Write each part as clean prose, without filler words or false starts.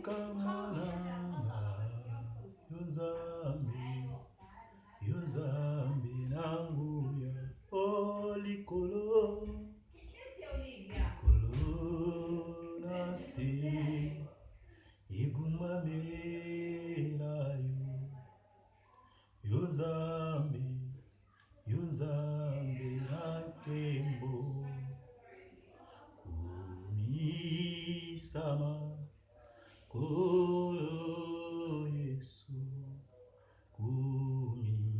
Kamananga, Yonzambe nanguya, oh likolo nasi, igumamela Yonzambe nakembo, kumisama, kolo Yesu, kumisama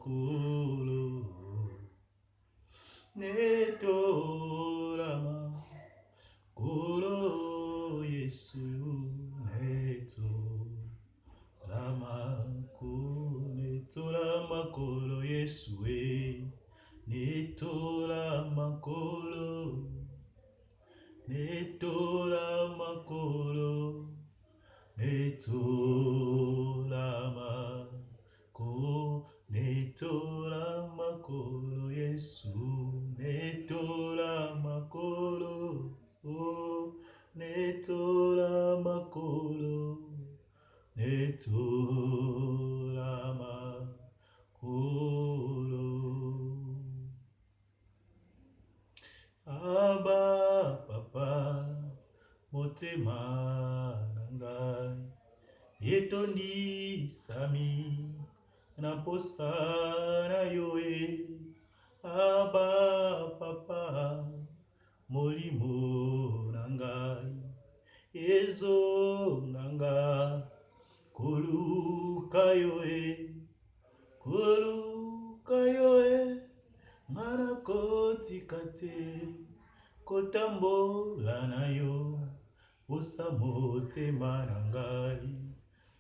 kolo, netolama kolo Yesu, netolama kolo Yesu, netolama kolo, netolama kolo, netolama kolo Yesu, netolama kolo, oh, netolama kolo, netolama kolo. Abba papa motema nangai, etondi sami na posa na yoe. Abba papa molimo nangai, ezo nanga koluka yoe, mana kotika te kotambola na yo, posa motema nangai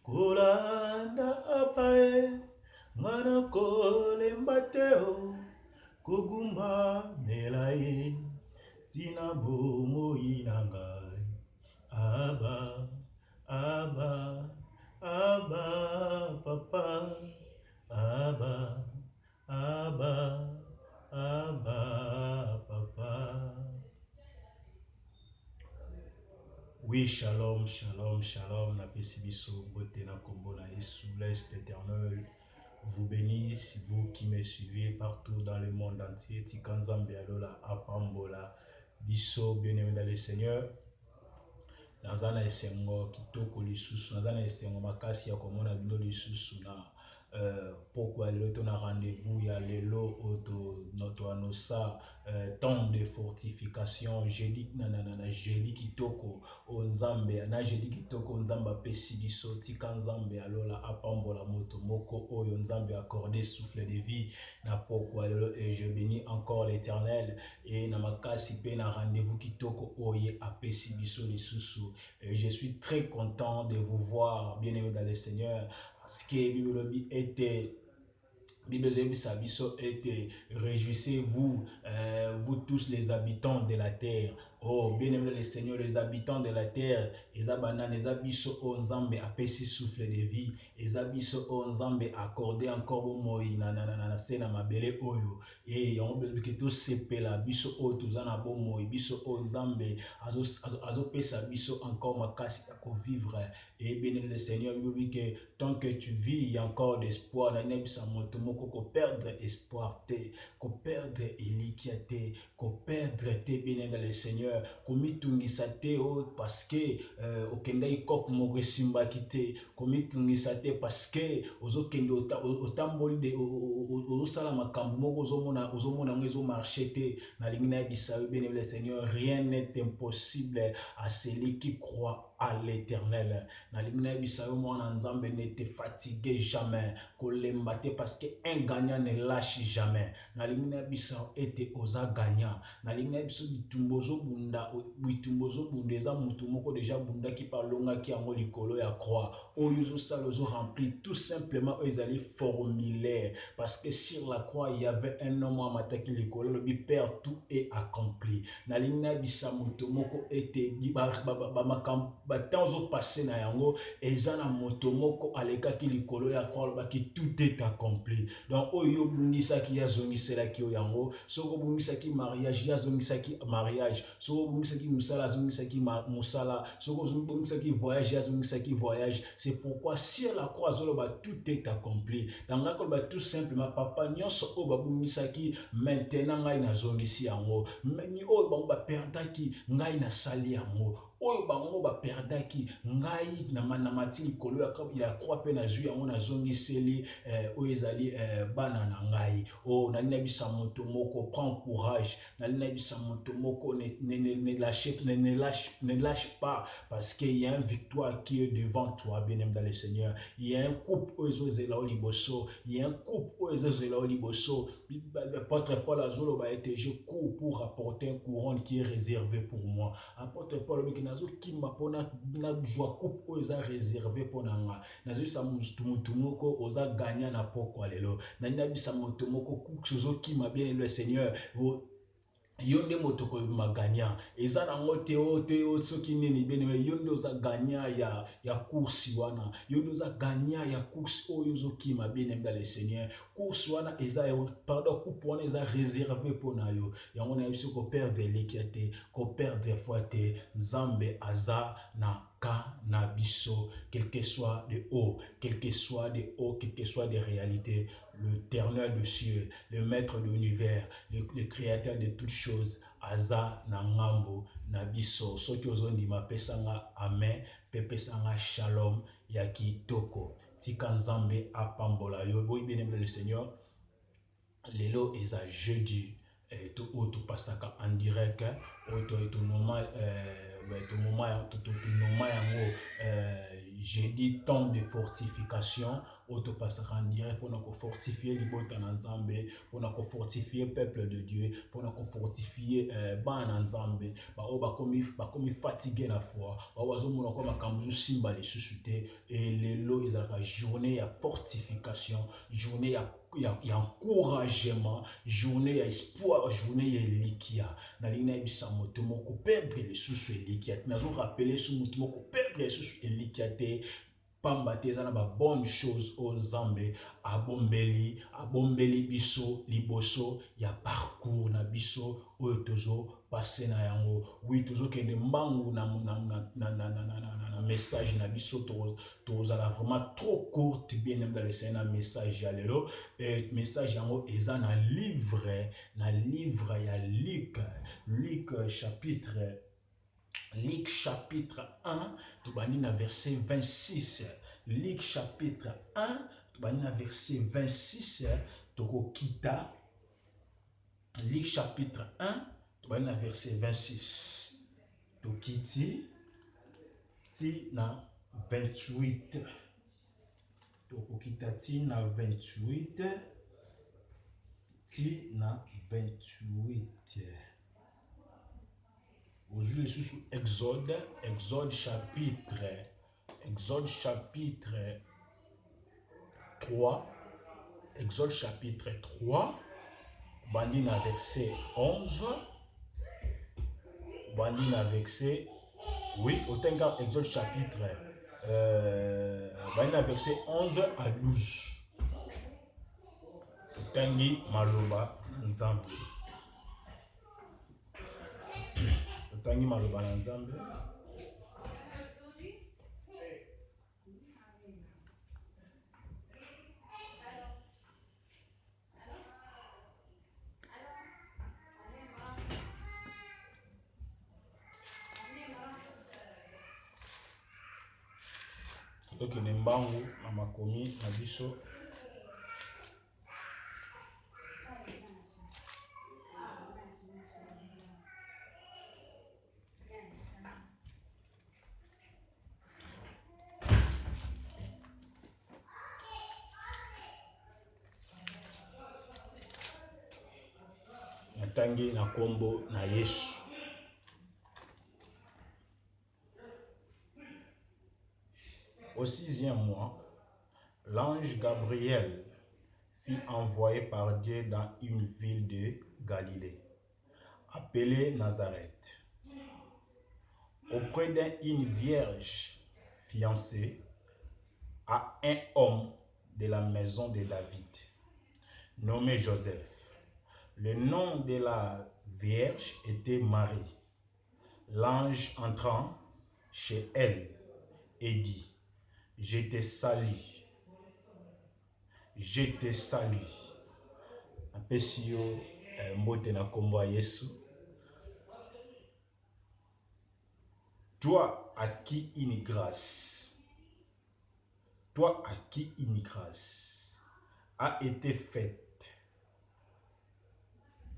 kolanda apae, mana kolemba teo koguma melaye, tina bomoi nangai. Abba papa, Abba papa. Oui, shalom, shalom, shalom, na pesi biso bote na kombo na Yesu. Laisse l'Éternel vous bénisse, vous qui me suivez partout dans le monde entier. Tikanzambe alola apambola biso, bien-aimé dans le Seigneur. Nazana esengo kitoko lisusu, nazana esengo makasi ya komona bino lisusu na pourquoi le ton rendez-vous ya lelo auto notre anosa temps de fortification jeudi jeudi kitoko onzambe na jeudi kitoko onzamba pesi biso tika nzambe alola apambola moto moko oyo nzambe accordé souffle de vie na pourquoi lelo, et je bénis encore l'Éternel et na makasi pe na rendez-vous kitoko oye apesi biso lisusu. Et je suis très content de vous voir, bien-aimés dans le Seigneur, parce que Bible était réjouissez-vous, vous tous les habitants de la terre. Oh, bien-aimé le Seigneur, les habitants de la terre, les abisso onzambe apesi souffle de vie, les abisso onzambe accordé encore au moi na sena mabele oyo, et on veut que tout sepela biso o tuzana bo moi biso onzambe azo pesa biso encore makasi à vivre. Et bien-aimé le Seigneur, oui que tant que tu vis, il y a encore d'espoir dans nebisa moto moko ko perdre espoir te, ko perdre elikia te, ko perdre te, bien-aimé le Seigneur. Komitungisa te parce que okendai kop moko simbaki te, komitungisa te parce que ozokende otamboli de ozosala makambo moko ozomona ngo marché te. Nalingi na yebisa yo, bien-aimé le Seigneur, rien n'est impossible à celui qui croit à l'Éternel. Nalingi na yebisa yo, mwana nzambe, ne te fatiguez jamais, kolemba te parce que un gagnant ne lâche jamais. Nalingi na yebisa yo ete oza gagnant. Nalingi na yebisa bitumbozo bunda eza mutu moko déjà bunda ki palonga ki yango likolo ya croix oyo zosala zo rempli tout simplement ezali formulaire parce que sur la croix il y avait un homme amataki likolo le père tout est accompli. Nalingi na bisa mutu moko ete temps ozo passé na yango eza na moto moko alekaki likolo ya croix alobaki tout est accompli. Donc oyo obungisaki azongiselaki yo yango, soki obungisaki mariage azongisaki mariage, soki obungisaki musala azongisaki musala, soki obungisaki voyage azongisaki voyage. C'est pourquoi sur la croix azoloba tout est accompli. Donc ngakoloba tout simplement papa nyonso oyo babungisaki maintenant ngai nazongisi yango, ni oyo bango baperdaki ngai nasali yango, oyo bango baperdaki ngai na mati likolo ya croix mpe nazwi yango nazongiseli oyo ezali bana na ngai. Oh nali nayebisa moto moko prends courage, nali nayebisa moto moko ne lâche pas parce qu'il y a une victoire qui est devant toi bien-aimé dans le Seigneur. Il y a un couple oyo ezozela o liboso, il y a un couple oyo ezozela o liboso. Apôtre Paul azoloba ete je cours pour apporter un couronne qui est réservé pour moi. Apôtre Paul obiki nazokima mpona nazwa coupe oyo eza réservé mpona nga, nazoyisa mutu moko oza gagnant na pokwa lelo, nayebisa moto moko kuki ozokima bien le Seigneur yo nde moto koyeba gagnant eza nango te o soki nini beneme yo nde oza gagnant ya course wana, yo nde oza gagnant ya course oyo ozokima bien dans le Seigneur. Course wana eza pardon, coupe wana eza réservé mpona yo, yango na biso ko perdre likia te, ko perdre foi te. Nzambe aza na na biso, quel que soit de haut, quel que soit de haut, quel que soit des réalités, l'Éternel des cieux, le maître de l'univers, le créateur de toutes choses, aza na ngambo na biso. Soki ozondima pesanga amen, pe pesanga shalom ya kitoko. Tika nzambe apambola yo. Boyi bien-aimé le Seigneur, lelo eza jeudi, to pasaka en direct, to normal jeudi temps de fortification, auto passera en direct pour nous fortifier libota na nzambe, pour nous fortifier peuple de Dieu, pour nous fortifier bana nzambe, ba komi fatigué na foi, ba wazo mona ko makambu simba les susciter, et lelo ezaka journée ya fortification, journée ya encouragement, journée ya espoir, journée ya likia. Na lina ebisa moto moko perdre les sous likia. Nazo rappeler ce moto moko perdre les sous likia te. Pamba te za na ba bonne chose au Nzambe abombeli biso liboso ya parcours na biso oyo tozo passer na yango. Oui tozo kende mbangu na message na biso toza la vraiment trop courte bien même dans le Seigneur message ya lelo, et message yango eza na livre ya Luc chapitre 1, tu vas lire verset 26. Luc chapitre 1, tu vas lire verset 26. Toko kita. Luc chapitre 1, tu vas lire verset 26. Tokiti ti na 28. Toko kita ti na 28. Ti na 28. Aujourd'hui, sous Exode chapitre 3. Exode chapitre 3. Bandina verset 11. Bandina verset. Oui, autant Exode chapitre. Bandina verset 11 à 12. Tangi maloba nzambe. Tangi maloba na nzambe. Toki nembangu na makomi na biso. Natangi na kombo na Yesu. Au 6e mois, l'ange Gabriel fut envoyé par Dieu dans une ville de Galilée, appelée Nazareth, auprès d'une vierge fiancée à un homme de la maison de David, nommé Joseph. Le nom de la vierge était Marie. L'ange entrant chez elle et dit, je te salue, je te salue. Apesi yo mbote na kombo ya Yesu. Toi à qui une grâce, toi à qui une grâce a été faite,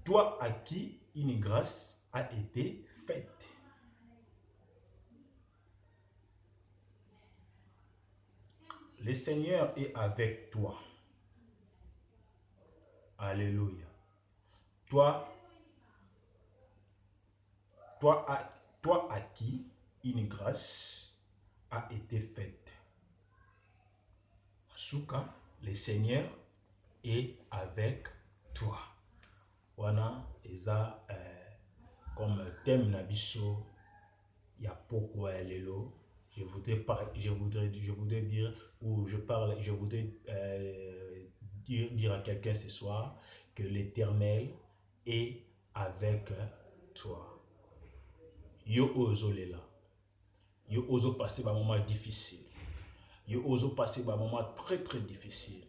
toi à qui une grâce a été faite. Le Seigneur est avec toi. Alléluia. Toi à qui une grâce a été faite. En tout cas, le Seigneur est avec toi. Wana eza comme thème na biso ya pokwa ya lelo. Je voudrais dire ou je voudrais dire à quelqu'un ce soir que l'Éternel est avec toi. Yo ozo lela. Yo ozo passer par un moment difficile. Yo ozo passer par un moment très très difficile.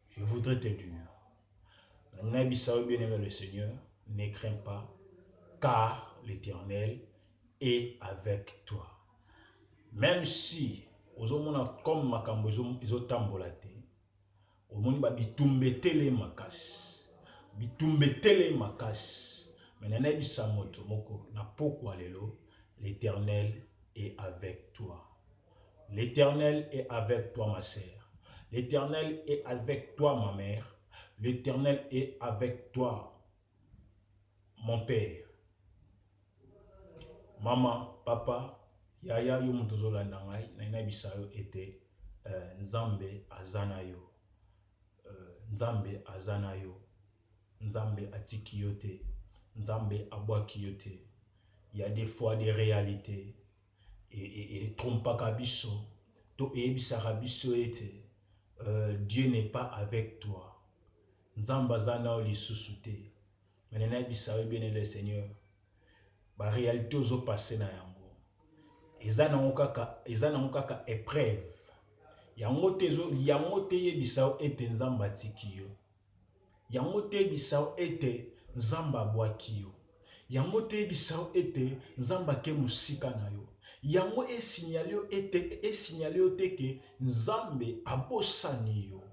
Je voudrais te dire, Nabi Saoui bien-aimé le Seigneur, ne crains pas, car l'Éternel est avec toi. Même si ozomona comme makambo ezotambola te, omoni ba bitumbetele makasi, mais na bisa moto moko na pokwa lelo, l'Éternel est avec toi. L'Éternel est avec toi ma sœur. L'Éternel est avec toi ma mère. L'Éternel est avec toi mon père. Maman, papa, yaya yo mutozola nangai na ina bisayo ete nzambe azana yo. Nzambe azana yo. Nzambe atiki yo te. Nzambe abwaki yo te. Il y a des fois des réalités et trompaka biso to ebisaka biso ete Dieu n'est pas avec toi. Nzambe azana yo lisusu te. Mais na bisayo bien le Seigneur. Ba réalité ozo passer na yango. Eza na kaka épreuve. Yango te yebisa ete nzamba atiki yo. Yango te yebisa ete nzamba abwaki yo. Yango te yebisa ete nzamba ke musika na yo. Yango esignale yo te ke nzambe abosani yo.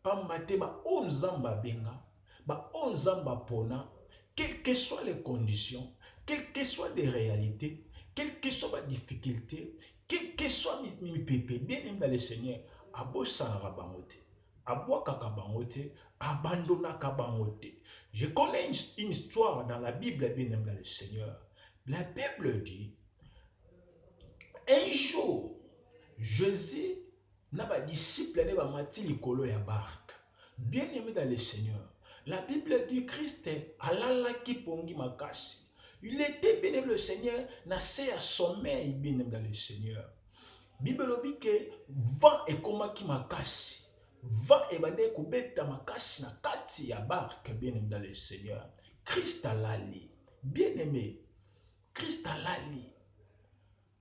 Pamba te ba o nzamba benga, ba o nzamba pona, quelles que soient les conditions, quelles que soient les réalités, quelles que soient les difficultés, quelles que soient mes pépés, bien aimé dans le Seigneur, abosana bangote, abwakaka bangote, abandonnaka bangote. Je connais une histoire dans la Bible, bien aimé dans le Seigneur. La Bible dit, un jour, Jésus n'a pas disciple ne ba mati likolo ya barque. Bien aimé dans le Seigneur. La Bible dit Christ alala ki pongi makasi. Il était bien aimé le Seigneur, na se à sommeil bien aimé dans le Seigneur. Bible dit que vent et komaki makasi. Vent et bande kubeta makasi na kati ya barque bien aimé dans le Seigneur. Christ alali. Bien aimé. Christ alali.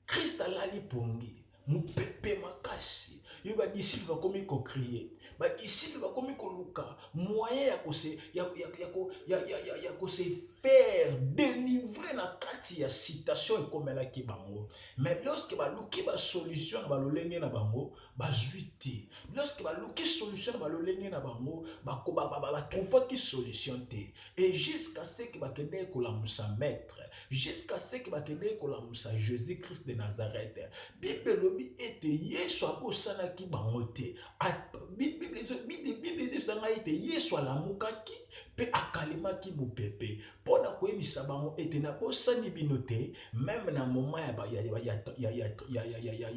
Christ alali pongi. Mupepe makasi. Yo ba disciple ba komi ko crier. Ba disciple ba komi ko luka. Moyen ya ko se faire délivrer na kati ya citation comme la ki bango. Mais lorsque ba luki ba solution ba lolenge na bango, ba juité. Lorsque ba luki solution ba lolenge na bango, ba trouver ki solution te. Et jusqu'à ce que ba kende ko la musa maître, jusqu'à ce que ba kende ko la musa Jésus Christ de Nazareth. Bible lobi ete Yesu abosana ki bangote. Bible sanga ete Yesu alamukaki pe akalema ki mupepe. Pona mpona koyebisa bango ete nabosani bino te, même na moment ya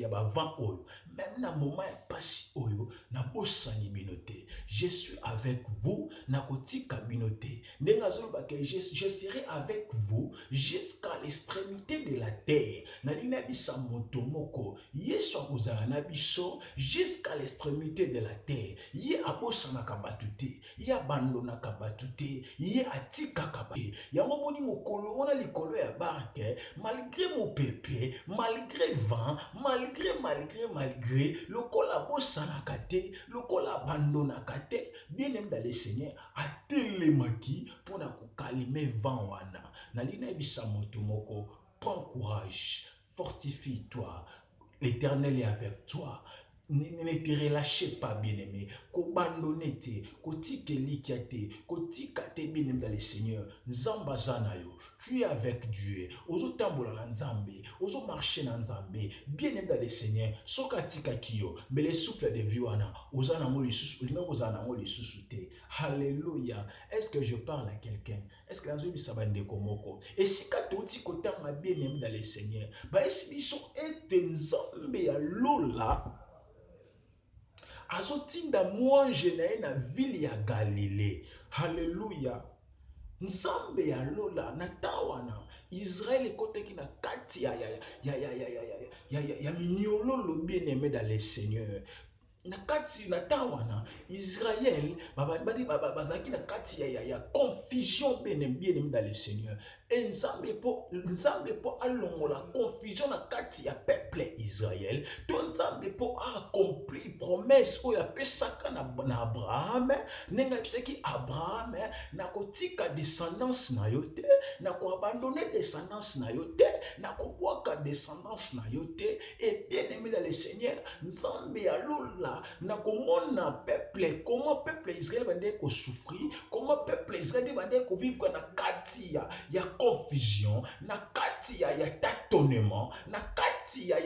bavant oyo, même na moment ya pasi oyo nabosani bino te. Je suis avec vous, nakotika bino te. Ndenge azoloba ke je serai avec vous jusqu'à l'extrémité de la terre. Nalingi nayebisa moto moko, Yesu akozala na biso jusqu'à l'extrémité de la terre. Ye abosanaka bato te, ye abandonaka bato te, ye atikaka bato te. Yango moni mokolo wana likolo ya barke, malgré mopepe, malgré vent, malgré lokola abosanaka te, lokola abandonaka te, bien aimé dans le Seigneur atelemaki mpona kokalime vent wana. Nalingi nayebisa moto moko, prends courage, fortifie-toi, l'Éternel est avec toi. Ne te relâchez pas, bien-aimé. Kobandone te, kotika likia te, kotika te, bien-aimé dans le Seigneur. Nzamba zanayo, tu es avec Dieu. Ozo tambola na nzambe, ozo marcher na nzambe, bien-aimé dans le Seigneur. Soka tika kiyo, mais le souffle de vie wana, ozana mo lisusu, ozana mo lisusu te. Alléluia. Est-ce que je parle à quelqu'un? Est-ce que nazo bisa bande komoko? Et si katoti kotanga bien-aimé dans le Seigneur, ba esibiso ete nzambe ya lola azotinda mwange na ye na ville ya Galilée. Haleluya. Nzambe ya lola na tawana Israël ekoteki na kati ya minyololo bien-aimé dans le Seigneur. Na kati na tawana Israël bazaki na kati ya confusion bien-aimé dans le Seigneur. Et nzambe po alongola confusion na kati ya peuple Israël. To nzambe po accompli promesse oyo apesaka na Abraham, nenga epesaki Abraham na kotika descendance na yo te, na koabandonner descendance na yo te, na kobwaka descendance na yo te. Et bien-aimé dans le Seigneur, nzambe ya lola na komona peuple, comment peuple Israël bande ko souffrir, comment peuple Israël bande ko vivre na kati ya confusion, na kati ya tâtonnement, na kati ya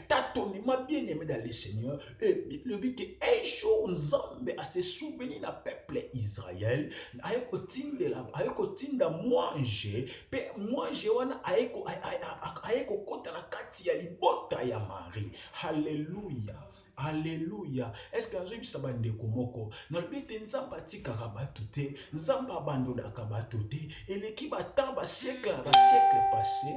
tâtonnement, bien-aimé dans le Seigneur. Et Bible dit que un jour Nzambe a se souvenu na peuple Israël, ayeko tinda mwange, pe mwange wana ayeko kota na kati ya libota ya Marie. Alléluia. Alléluia. Est-ce que vous avez sabande komoko? Na bite nzamba atikaka bato te, nzamba abandonaka bato te. Eleki batamba siècle passé.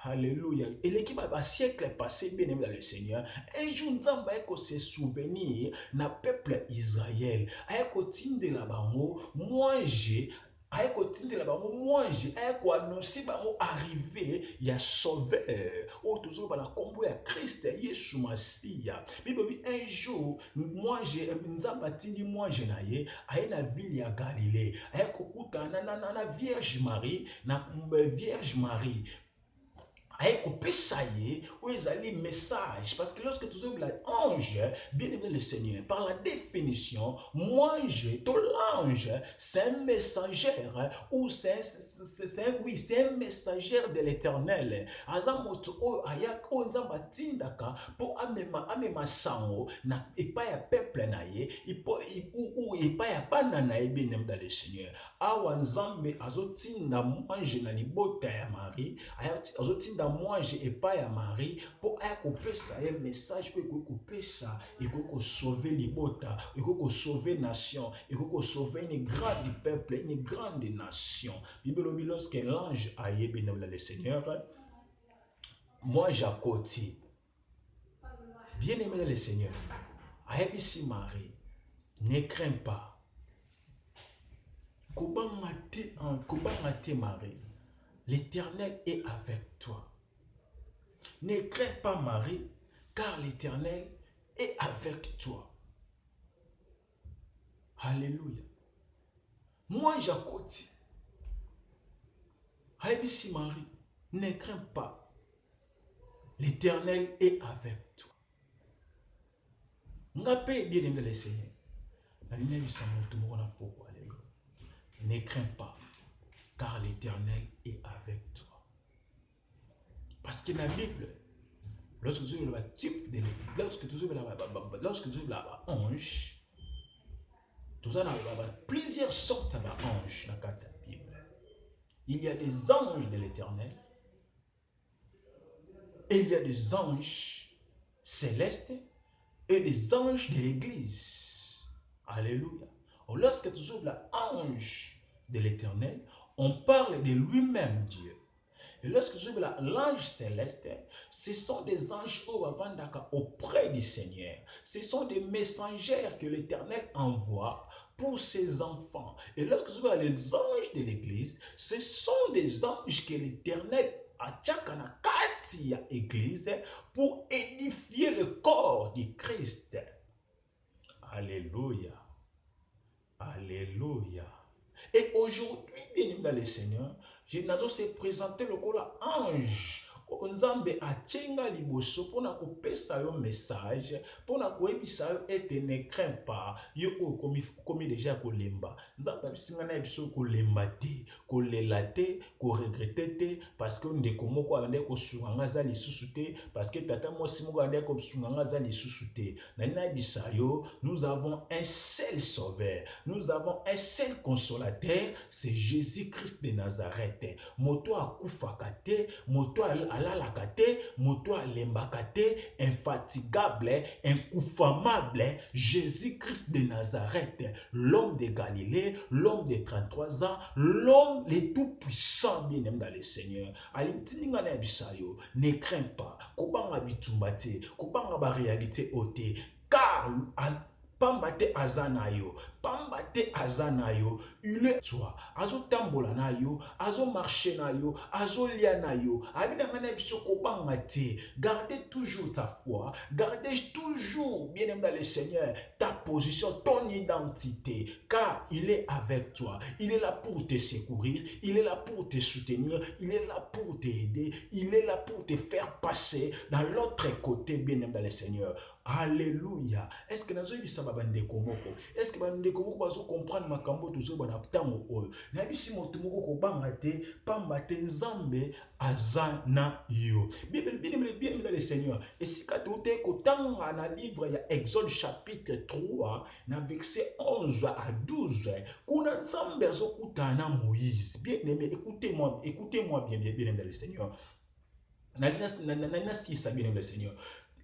Alléluia. Eleki ba siècle passé, bien-aimé dans le Seigneur. Un jour nzamba eko se souvenir na peuple Israël. Ayeko tindela bango mwange. Ayeko tindela bango mwange, ayeko annoncer bango arrivé ya sauveur. O toujours bana kombo ya Christ Yesu Masia. Bible dit un jour mwange nzamba tindi mwange na ye, aye na ville ya Galilée. Ayeko kutana na Vierge Marie, na Vierge Marie. Aïe couper ça y est, où ils allaient message, parce que lorsque tu ouvres l'ange, bien aimé le Seigneur, par la définition, mwange, to l'ange, c'est un messager, ou c'est un messager de l'Éternel. Azamoto o ayak o nzamba tindaka pour amema sango na epa ya peuple na ye, ou epa ya bana na ye bien aimé dans le Seigneur. Awa nzambe azotinda mwange na libota ya Marie, azotinda mwange epai ya Marie pour akopesa un message ekopesa ekoko sauver libota, ekoko sauver nation, ekoko sauver une grande peuple, une grande nation. Bible dit lorsque l'ange a yébi le Seigneur, moi j'accotis. Bien aimé le Seigneur, ayebisi Marie, ne crains pas. Kobangate Marie, l'Éternel est avec toi. Ne crains pas Marie, car l'Éternel est avec toi. Alléluia. Moi j'accotis. Ayebisi Marie, ne crains pas. L'Éternel est avec toi. Ngape bien aimé le Seigneur. Ne crains pas, car l'Éternel est avec toi. Parce que dans la Bible, lorsque tu veux le type de lorsque tu veux la ange, tu as plusieurs sortes d'anges dans la Bible. Il y a des anges de l'Éternel et il y a des anges célestes et des anges de l'Église. Alléluia. Lorsque tu ouvres l'ange de l'Éternel, on parle de lui-même, Dieu. Et lorsque tu ouvres l'ange céleste, ce sont des anges auprès du Seigneur. Ce sont des messagers que l'Éternel envoie pour ses enfants. Et lorsque tu ouvres les anges de l'Église, ce sont des anges que l'Éternel a église pour édifier le corps du Christ. Alléluia. Alléluia. Et aujourd'hui, bien-aimé dans le Seigneur, je n'ai présenté le corps ange. Nzambe atinga liboso pona kopesa yo message pona koyebisa yo ete ne crains pas yo komi déjà kolemba nzambe abisinga na biso kolemba te kolela te koregrete te parce que ndeko moko ande kosunga nga za lisusu te parce que tata mwasi moko ande kosunga nga za lisusu te na bisa yo nous avons un seul sauveur, nous avons un seul consolateur, c'est Jésus-Christ de Nazareth. Moto akufaka te, moto alalaka te, moto alembaka te, infatigable, incoufamable, Jésus-Christ de Nazareth, l'homme de Galilée, l'homme de 33 ans, l'homme le tout-puissant, bien-aimé dans le Seigneur. Alimtininga na bisayo, ne crains pas, kobanga bitumba te, kobanga ba réalité ote, car pambate azanayo, pambate azanayo, il est toi, azo tambola na yo, azo marcher na yo, azo lia na yo, abina ngana biso kobanga te, gardez toujours ta foi, gardez toujours, bien aimé dans le Seigneur, ta position, ton identité, car il est avec toi, il est là pour te secourir, il est là pour te soutenir, il est là pour t'aider, il est là pour te faire passer dans l'autre côté, bien aimé dans le Seigneur. Alléluia. Est-ce que nazo bisa babandeko moko? Est-ce que bandeko moko bazo comprendre makambo tozo bana tango oyo? Na bisi moto moko ko banga te, pamba te nzambe azana yo. Bien dans le Seigneur. Et si ka tote ko tanga na livre ya Exode chapitre 3, na verset 11 à 12, kuna nzambe azo kutana Moïse. Bien aimé, écoutez-moi bien dans le Seigneur. Na si ça bien dans le Seigneur.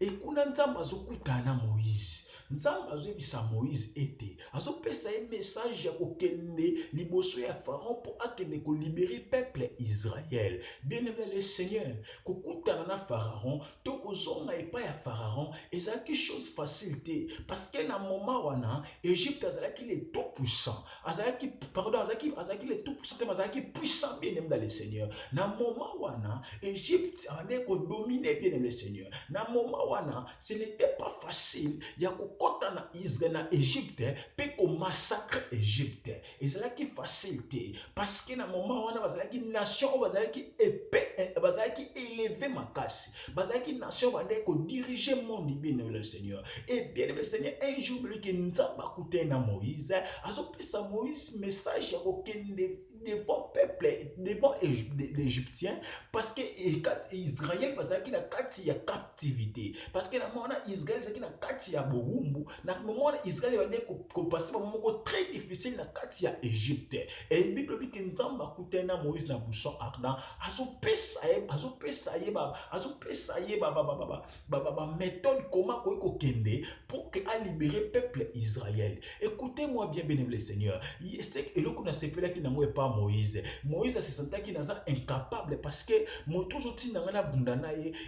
Et kuna nzambe azokutana Moïse. Nzambe azobisa Moïse ete azopesa un message ya kokende liboso ya Pharaon pour akende ko libérer peuple Israël. Bien-aimé le Seigneur, kokutana na Pharaon, to kozonga epa ya Pharaon, ezalaki chose facile te parce que na moment wana Égypte azalaki le tout puissant. Azalaki le tout puissant, mais azalaki puissant bien-aimé le Seigneur. Na moment wana Égypte allait ko dominer bien-aimé le Seigneur. Na moment wana, ce n'était pas facile. Il y a kokota na Israël na Égypte, pe ko massacre Égypte. Et c'est là qui facilité parce que na moment wana bazalaki nation bazalaki épais, bazalaki élevé makasi. Bazalaki nation bazalaki ko diriger monde bien le Seigneur. Et bien le Seigneur un jour que nzamba kuté na Moïse, azopesa Moïse message ya kokende devant peuple, devant l'Égyptien, parce que Israël bazaki na kati ya captivité, parce que na mona Israël zaki na kati ya boumbu, na mona Israël bande ko passer un moment très difficile na kati ya Égypte. Et Bible dit que nzamba kutena Moïse na buisson ardent, azopesa méthode comment ko kende pour que a libérer peuple Israël. Écoutez-moi bien le Seigneur. C'est que le coup na sepela qui n'a pas Moïse. Moïse se sentait qu'il n'est incapable parce que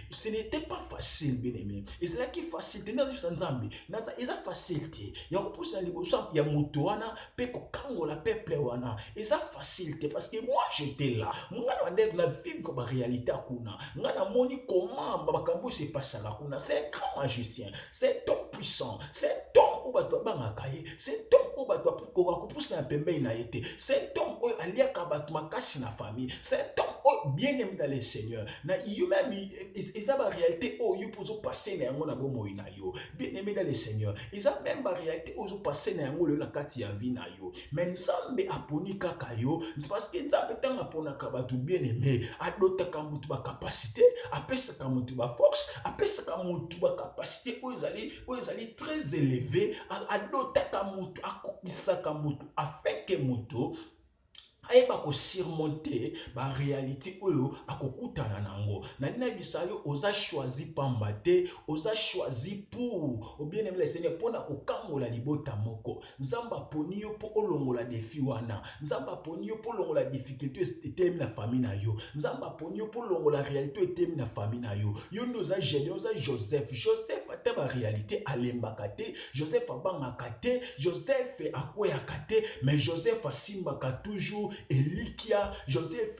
ce n'était pas facile, bien aimé. Et c'est là qui est facile. Il y a facilité. Il y a repoussé à l'évolution. Il y a motoana, peko kango la peuple wana. Et ça facilité parce que moi j'étais là. Moi na vivre comme réalité à kuna. Moi na moni comment bakambo se passe à la kuna. C'est un grand magicien. C'est un homme puissant. C'est un homme où bato bangakaye. C'est un homme où bato pour pousser un pembe na été. C'est un homme où aliaka bato makasi na famille. C'est un homme bien aimé dans le Seigneur. Na yo même ils ont la réalité où yo pour passer na ngo na bomo ina yo. Bien aimé dans le Seigneur. Ils ont même la réalité où yo passer na ngo le la kati ya vie na yo. Mais nzambe aponi kaka yo, c'est parce que nzambe tanga pona ka bato bien aimé, adota ka mutu ba capacité, apesa ka mutu ba force, apesa ka mutu ba capacité où ils allaient très élevé, adota ka mutu akokisa ka mutu afin que mutu ayeba ko surmonter ba réalité oyo akokutana nango na nina bisayo oza choisi pamba te oza choisi pour au bien aimé le Seigneur pona kokangola libota moko nzamba poni yo po olongola défi wana nzamba poni yo po longola difficulté etemi na famille na yo nzamba poni yo po longola réalité etemi na famille na yo yo ndo oza Gédéon oza Joseph ata ba réalité alembaka te Joseph abangaka te Joseph akweyaka te mais Joseph asimbaka toujours Elikia Joseph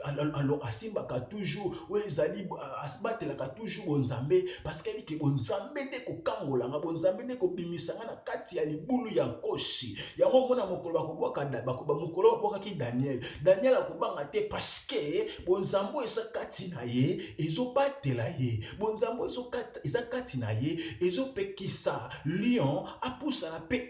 asimbaka toujours oyo ezali asibatelaka toujours bonzambe parce que ke bonzambe nde kokangolanga bonzambe nde kobimisanga na kati ya libulu ya nkosi yango mona mokolo mokolo bakobwakaki Daniel akobanga te parce que bonzambe eza kati na ye ezobatela ye bonzambe eza kati na ye ezopekisa lion apusana pe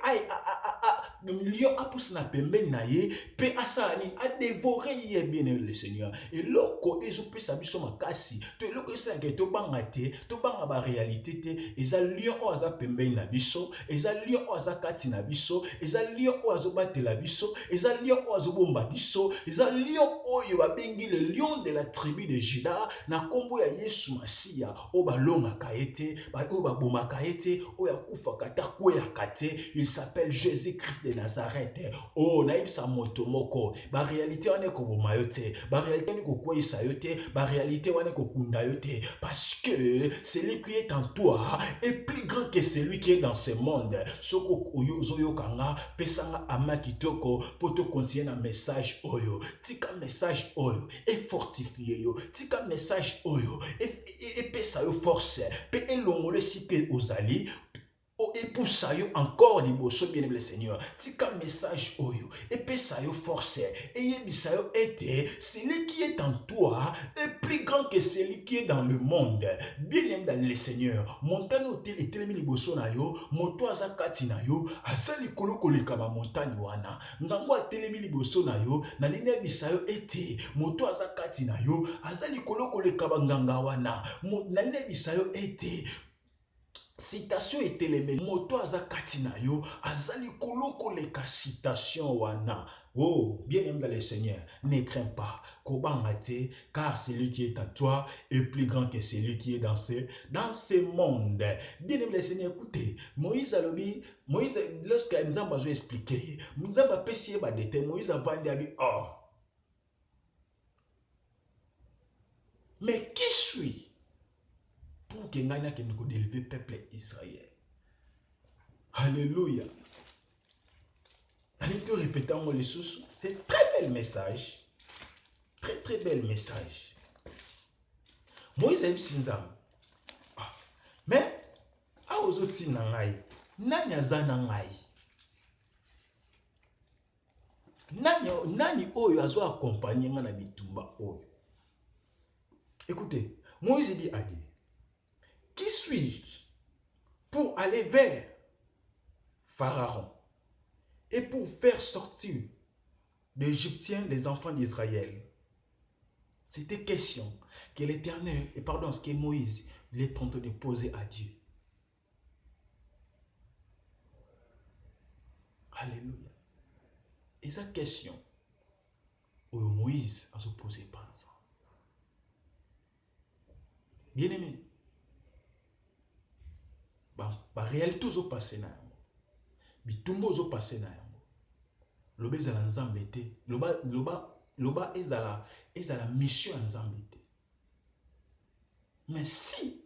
lion apusana pembeni na ye pe asala nini adévorer ye bien aimé le Seigneur eloko ezopesa biso makasi to eloko esalaka tobanga te tobanga ba réalité te eza lion oyo aza pembeni na biso eza lion oyo aza kati na biso eza lion oyo azobatela biso eza lion oyo azobomba biso eza lion oyo babengi le lion de la tribu de Juda na kombo ya Yesu Masiya oyo balongaka ye te oyo babomaka ye te oyo akufaka te akweyaka te il s'appelle Jésus-Christ de Nazareth oh naibisa moto moko ba réalité wana ekoboma yo te ba réalité wana ekokweyisa yo te ba réalité wana ekokunda yo te parce que celui qui est en toi est plus grand que celui qui est dans ce monde soko ozoyokanga pesanga ama kitoko poto continuer na message oyo tika message oyo et fortifier yo tika message oyo et pesa yo force pe elongole si pe ozali et pour ça yo encore liboso bien aimé le Seigneur tika message oyo et pesa yo force et yebisa yo ete celui qui est en toi est plus grand que celui qui est dans le monde bien aimé dans le Seigneur montagne hôtel etelemi liboso na yo moto aza kati na yo asali kolo koleka ba montagne wana ngango atelemi liboso na yo na nini yebisa yo ete moto aza kati na yo azali kolo koleka ba nganga wana na nini yebisa yo ete citation eteleme moto aza kati na yo azali koloko leka citation wana oh bien aimé le Seigneur ne crains pas kobanga te car celui qui est en toi est plus grand que celui qui est dans ce monde bien aimé le Seigneur écoutez Moïse lorsque Nzamba a expliqué Nzamba pesi ba détail Moïse avandi abi oh mais qui suis pour que ngana ke nous délever peuple Israël. Alléluia. Allez te répéter en les sous. C'est très bel message. Très très bel message. Moïse a sinzam. Mais a ozoti nangai. Nani azana ngai. Nani oyo azo accompagner ngana bitumba oyo. Écoutez, Moïse dit à Dieu, qui suis-je pour aller vers Pharaon et pour faire sortir d'Égyptiens les enfants d'Israël? C'était question que l'Éternel, et pardon, ce que Moïse est en train de poser à Dieu. Alléluia. Et cette question, où Moïse a se posé par ça. Bien aimé, ba réalité zo passé na yango bitumbo zo passé na yango loba ezala nzambe te loba ezala mission ya nzambe te mais si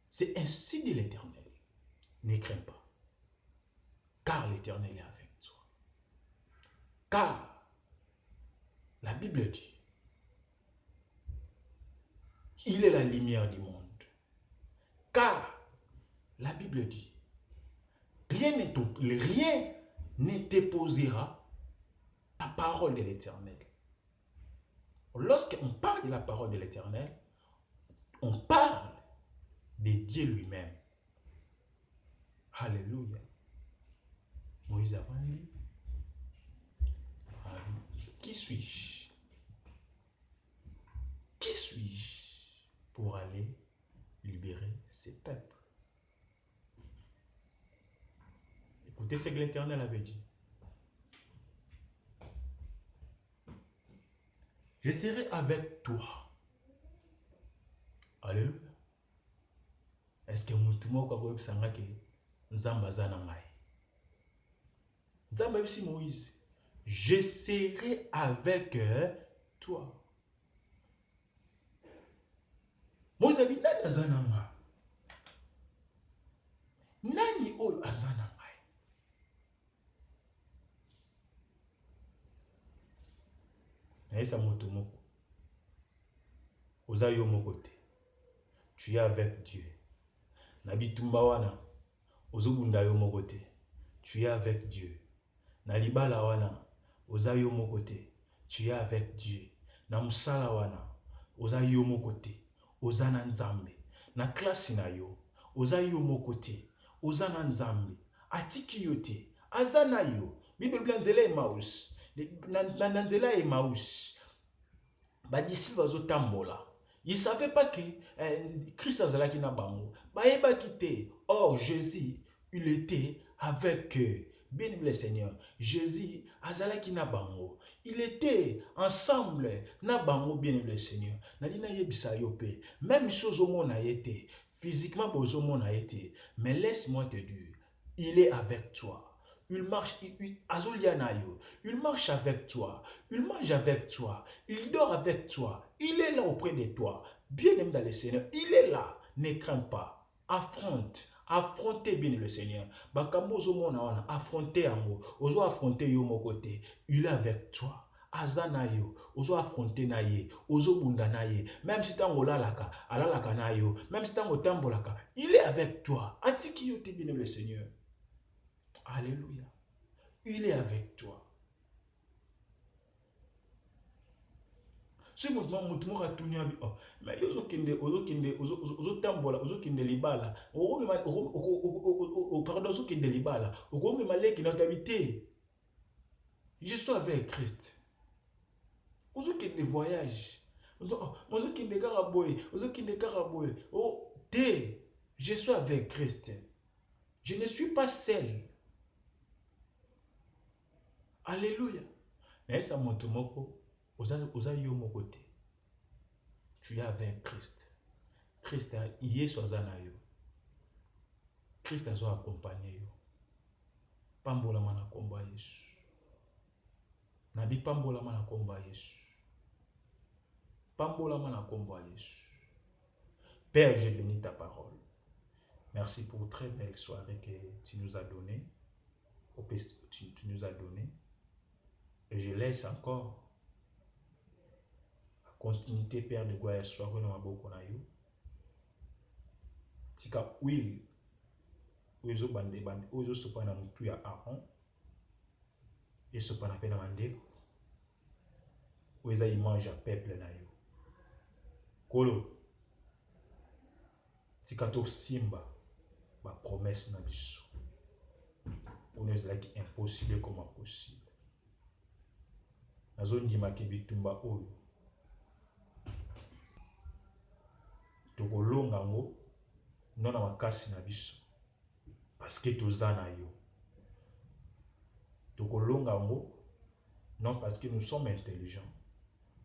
c'est ainsi dit l'Éternel ne crains pas car l'Éternel est avec toi car la Bible dit il est la lumière du monde car la Bible dit, rien ne déposera la parole de l'Éternel. Lorsqu'on parle de la parole de l'Éternel, on parle de Dieu lui-même. Alléluia. Moïse a dit, qui suis-je? Qui suis-je pour aller libérer ces peuples? Écoutez ce que l'Éternel avait dit. Je serai avec toi. Alléluia. Est-ce que mutu moko akoyebisanga ke Nzambe aza na ngai? Nzambe ayebisi Moïse, je serai avec toi. Moïse abi nani aza na ngai? Nani oyo aza na ngai? Nayesa moto moko, oza yo moko te. Tu es avec Dieu. Na bitumba wana, ozobunda yo moko te. Tu es avec Dieu. Na libala wana, oza yo moko te. Tu es avec Dieu. Na musala wana, oza yo moko te. Oza na Nzambe. Na klasi na yo, oza yo moko te. Oza na Nzambe. Atiki yo te. Aza na yo. Bible bla nzela Emmaus. Na nzela Emmaus. Ba disciples bazotambola. Ils ne savaient pas que Christ azalaki na bango. Bayebaki te. Or Jésus, il était avec eux. Bien-aimé le Seigneur, Jésus azalaki na bango. Il était ensemble na bango, bien-aimé le Seigneur. Nalina yebisa yo pe. Même chose au monde a été. Physiquement, au monde a été. Mais laisse-moi te dire, il est avec toi. Il marche, il marche avec toi, il mange avec toi, il dort avec toi, il est là auprès de toi. Bien-aimé dans le Seigneur, il est là. Ne crains pas. Affrontez bien le Seigneur. Affrontez amour. Ozo affronter yo mon côté. Il est avec toi. Azana yo. Ozo affronter na ye. Ozo bunda na ye. Même si tango lalaka, alalaka na yo. Même si tango tambolaka, il est avec toi. Atiki yo te bien le Seigneur. Alléluia. Il est avec toi. Si mutu moko atuni abi oh mais ozotambola ozokende libala pardon ozokende libala okomema leki na tabi te. Je suis avec Christ. Ozokende voyage ozokende kaka boye oh te. Je suis avec Christ. Je ne suis pas seul. Alléluia. Naesa moto moko oza yo moko te. Tu es avec Christ. Christ Yesu aza na yo. Christ azo accompagner yo. Pambolama na komba Yesu. Nabi pambolama na komba Yesu. Pambolama na komba Yesu. Père, je bénis ta parole. Merci pour une très belle soirée que tu nous as donnée. Tu nous as donné. Et je laisse encore la continuité, Père de gloire, soirée dans ma bouche. Tika huile. Ozo bande ozo sopa na mutu ya Aaron. Et sopa na pe na mandefu. Oza image à peuple na yo. Kolo. Tika to simba. Ma promesse na biso. On est là qui est impossible comme impossible. Nazo ndima ke bitumba oyo. Tokolonga ngo nona makasi na biso. Parce que toza na yo. Tokolonga ngo non parce que nous sommes intelligents,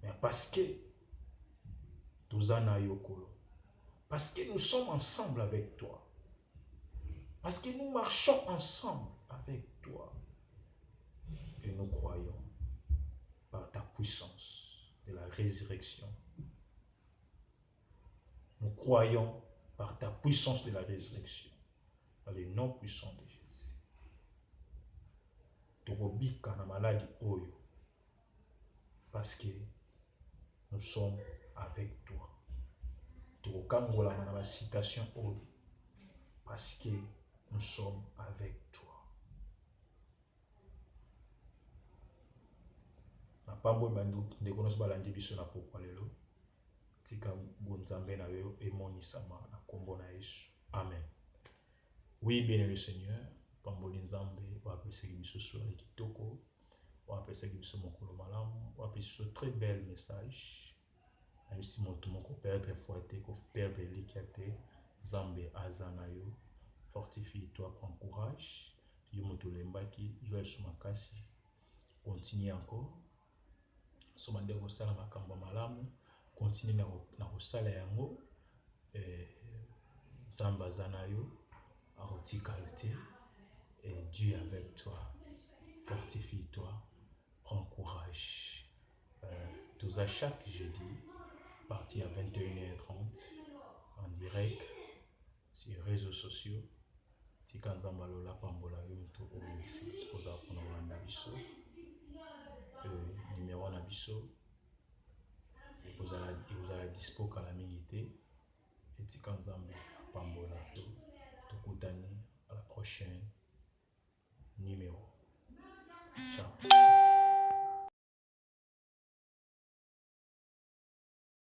mais parce que toza na yo kolo. Parce que nous sommes ensemble avec toi. Parce que nous marchons ensemble avec toi. Et nous croyons par ta puissance de la résurrection. Nous croyons par ta puissance de la résurrection. Par le nom puissant de Jésus. Tokobika na maladie oyo. Parce que nous sommes avec toi. Tokokangola na ma citation oyo. Parce que nous sommes avec toi. Na pambo bandu ndeko noso balandi biso na pokwa lelo. Tika bonzambe na yo emonisama na kombo na Yesu. Amen. Oui, bien le Seigneur, pamboli nzambe wa pesa biso soirée kitoko, wa pesa biso mokolo malamu, wa pesa très bel message. Ainsi mon tout mon perdre fouetté, ko perdre likiate, nzambe azana yo. Fortifie-toi, prends courage. Yo moto lembaki, Joël Soumakasi. Continue encore. so bande kosala makambo malamu continue na kosala yango nzambe aza na yo akotika yo te et Dieu avec toi, fortifie-toi, prends courage. Tous à chaque jeudi parti à 21h30 en direct sur les réseaux sociaux. Tika nzamba lola pambola yo to oyo se dispose pour nous rendre biso numéro na biso vous allez dispo kala mingi te et tika nzamba pambola to kutani à la prochaine numéro.